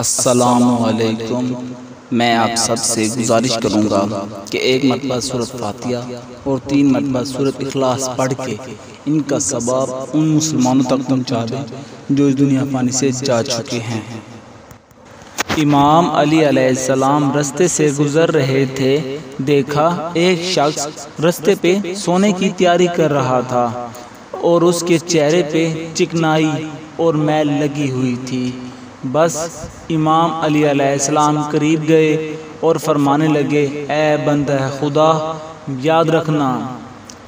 السلام علیکم۔ میں آپ سب سے گزارش کروں گا کہ ایک مرتبہ سورۃ فاتحہ اور 3 مرتبہ سورۃ اخلاص پڑھ کے ان کا ثواب ان مسلمانوں تک پہنچا دیں جو اس دنیا فانی سے جا چکے ہیں۔ امام علی علیہ السلام رستے سے گزر رہے تھے، دیکھا ایک شخص رستے پہ سونے کی تیاری کر رہا تھا اور اس کے چہرے پہ چکنائی اور میل لگی ہوئی تھی۔ بس امام علی علیہ السلام قریب گئے اور فرمانے لگے، اے بندہ خدا، یاد رکھنا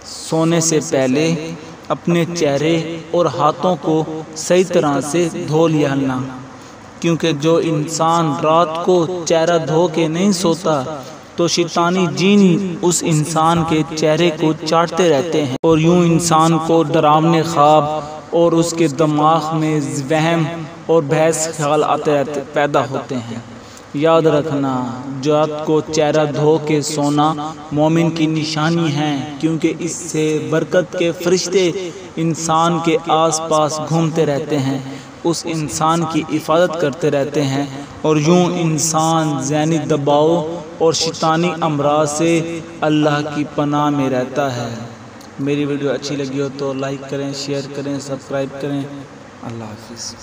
سونے سے پہلے اپنے چہرے اور ہاتھوں کو صحیح طرح سے دھو لینا، کیونکہ جو انسان رات کو چہرہ دھو کے نہیں سوتا تو شیطانی جن اس انسان کے چہرے کو چاٹتے رہتے ہیں اور یوں انسان کو ڈراونے خواب اور اس کے دماغ میں وہم اور بحث خیال آتے پیدا ہوتے ہیں۔ یاد رکھنا رات کو چہرہ دھو کے سونا مومن کی نشانی ہے، کیونکہ اس سے برکت کے فرشتے انسان کے آس پاس گھومتے رہتے ہیں، اس انسان کی حفاظت کرتے رہتے ہیں اور یوں انسان ذہنی دباؤ اور شیطانی امراض سے اللہ کی پناہ میں رہتا ہے۔ میری ویڈیو اچھی لگی ہو تو لائک کریں، شیئر کریں، سبسکرائب کریں۔ اللہ حافظ۔